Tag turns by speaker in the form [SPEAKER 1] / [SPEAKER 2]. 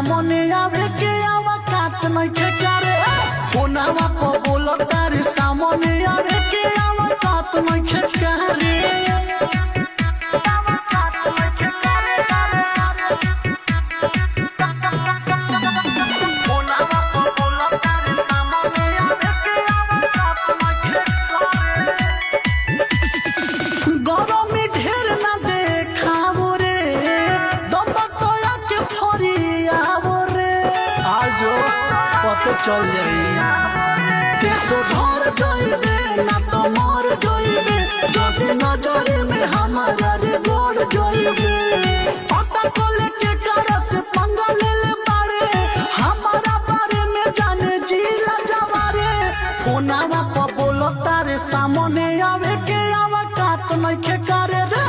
[SPEAKER 1] सामने आवे के आवा काट नहीं करे फोनावा पर बोलो तारे सामने आवे के आवा काट नहीं करे चल जाई सुधर जाइबे ना तो मर जाइबे जब नजर में हमारा रे गोड़ जाइबे पता को लेके कर से पंगा ले ले बारे हमारा बारे में जाने जिला जवारे फोनावा पर बोलो तारे सामने आवे के आवा काट नहीं करे रे